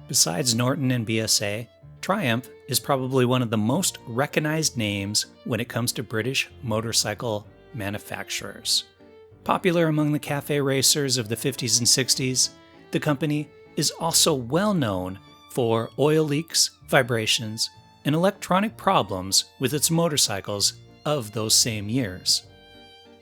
Besides Norton and BSA, Triumph is probably one of the most recognized names when it comes to British motorcycle manufacturers. Popular among the cafe racers of the 50s and 60s, the company is also well known for oil leaks, vibrations, and electronic problems with its motorcycles of those same years.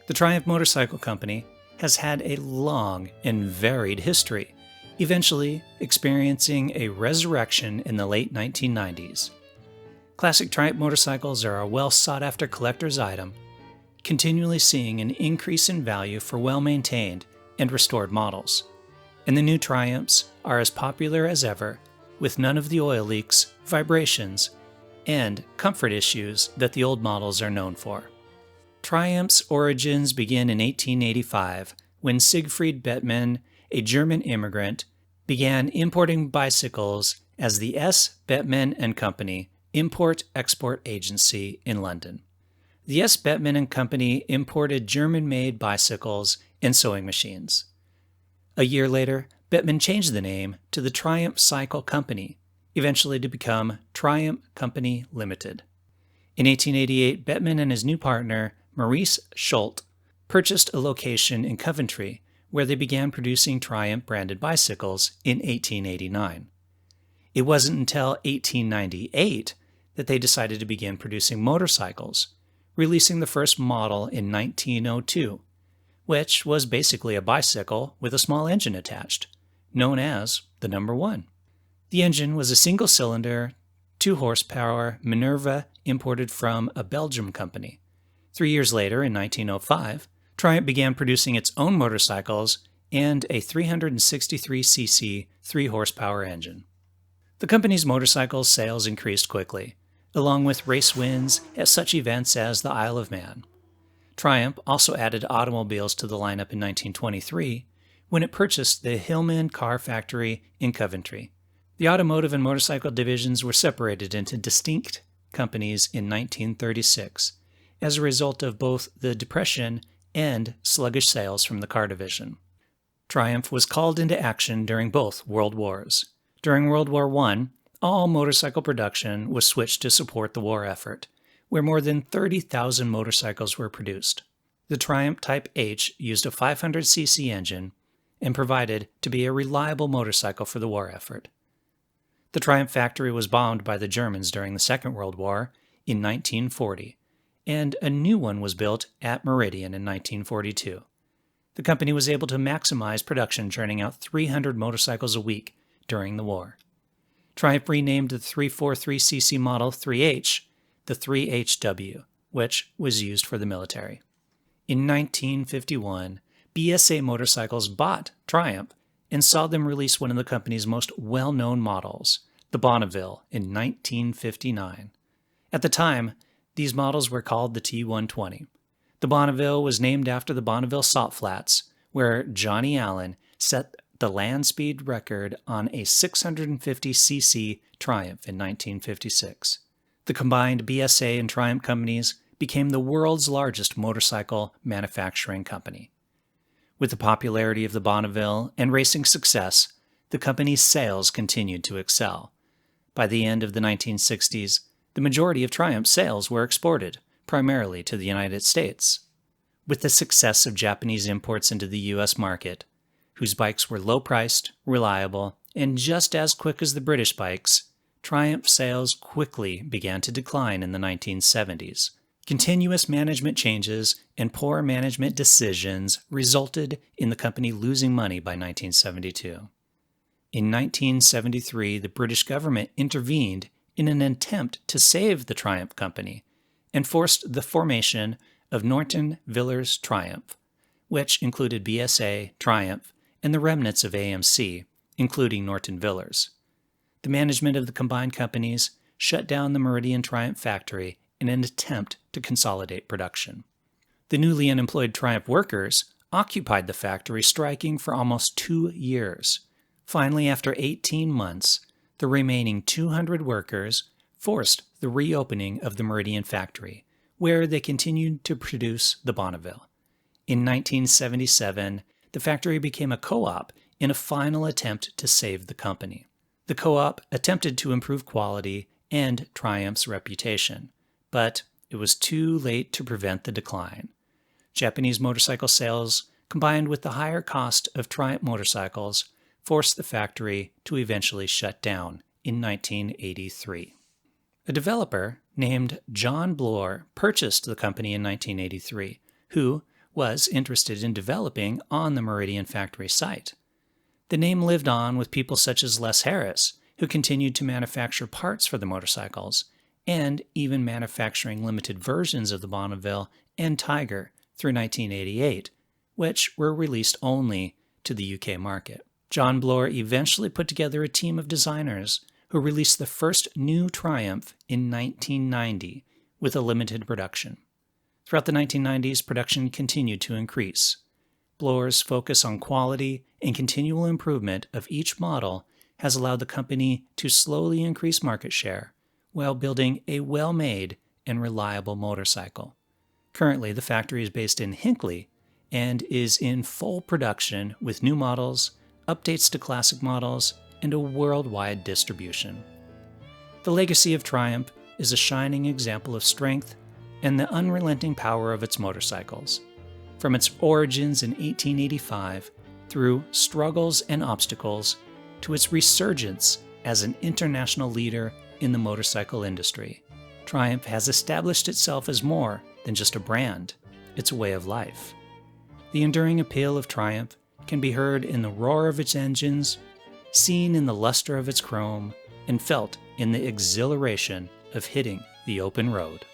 The Triumph Motorcycle Company has had a long and varied history, eventually experiencing a resurrection in the late 1990s. Classic Triumph motorcycles are a well-sought-after collector's item, continually seeing an increase in value for well-maintained and restored models. And the new Triumphs are as popular as ever, with none of the oil leaks, vibrations, and comfort issues that the old models are known for. Triumph's origins begin in 1885, when Siegfried Bettmann, a German immigrant, began importing bicycles as the S. Bettmann & Company Import-Export Agency in London. The S. Bettmann & Company imported German-made bicycles and sewing machines. A year later, Bettmann changed the name to the Triumph Cycle Company, eventually to become Triumph Company Limited. In 1888, Bettmann and his new partner, Maurice Schult, purchased a location in Coventry, where they began producing Triumph-branded bicycles in 1889. It wasn't until 1898 that they decided to begin producing motorcycles, releasing the first model in 1902, which was basically a bicycle with a small engine attached, known as the No. 1. The engine was a single-cylinder, 2-horsepower Minerva imported from a Belgian company. 3 years later, in 1905, Triumph began producing its own motorcycles and a 363cc 3-horsepower engine. The company's motorcycle sales increased quickly, along with race wins at such events as the Isle of Man. Triumph also added automobiles to the lineup in 1923 when it purchased the Hillman Car Factory in Coventry. The automotive and motorcycle divisions were separated into distinct companies in 1936 as a result of both the Depression and sluggish sales from the car division. Triumph was called into action during both World Wars. During World War I, all motorcycle production was switched to support the war effort, where more than 30,000 motorcycles were produced. The Triumph Type H used a 500cc engine and provided to be a reliable motorcycle for the war effort. The Triumph factory was bombed by the Germans during the Second World War in 1940, and a new one was built at Meridian in 1942. The company was able to maximize production, churning out 300 motorcycles a week during the war. Triumph renamed the 343cc Model 3H the 3HW, which was used for the military. In 1951, BSA Motorcycles bought Triumph and saw them release one of the company's most well-known models, the Bonneville, in 1959. At the time, these models were called the T120. The Bonneville was named after the Bonneville Salt Flats, where Johnny Allen set the land speed record on a 650cc Triumph in 1956. The combined BSA and Triumph companies became the world's largest motorcycle manufacturing company. With the popularity of the Bonneville and racing success, the company's sales continued to excel. By the end of the 1960s, the majority of Triumph sales were exported, primarily to the United States. With the success of Japanese imports into the U.S. market, whose bikes were low-priced, reliable, and just as quick as the British bikes, Triumph sales quickly began to decline in the 1970s. Continuous management changes and poor management decisions resulted in the company losing money by 1972. In 1973, the British government intervened in an attempt to save the Triumph Company and forced the formation of Norton Villers Triumph, which included BSA, Triumph, and the remnants of AMC, including Norton Villers. The management of the combined companies shut down the Meridian Triumph factory in an attempt to consolidate production. The newly unemployed Triumph workers occupied the factory, striking for almost 2 years. Finally, after 18 months, the remaining 200 workers forced the reopening of the Meridian factory, where they continued to produce the Bonneville. In 1977, the factory became a co-op in a final attempt to save the company. The co-op attempted to improve quality and Triumph's reputation, but it was too late to prevent the decline. Japanese motorcycle sales, combined with the higher cost of Triumph motorcycles, forced the factory to eventually shut down in 1983. A developer named John Bloor purchased the company in 1983, who was interested in developing on the Meridian factory site. The name lived on with people such as Les Harris, who continued to manufacture parts for the motorcycles, and even manufacturing limited versions of the Bonneville and Tiger through 1988, which were released only to the UK market. John Bloor eventually put together a team of designers who released the first new Triumph in 1990 with a limited production. Throughout the 1990s, production continued to increase. Bloor's focus on quality and continual improvement of each model has allowed the company to slowly increase market share while building a well-made and reliable motorcycle. Currently, the factory is based in Hinckley and is in full production with new models, updates to classic models, and a worldwide distribution. The legacy of Triumph is a shining example of strength and the unrelenting power of its motorcycles. From its origins in 1885, through struggles and obstacles, to its resurgence as an international leader in the motorcycle industry, Triumph has established itself as more than just a brand, it's a way of life. The enduring appeal of Triumph can be heard in the roar of its engines, seen in the luster of its chrome, and felt in the exhilaration of hitting the open road.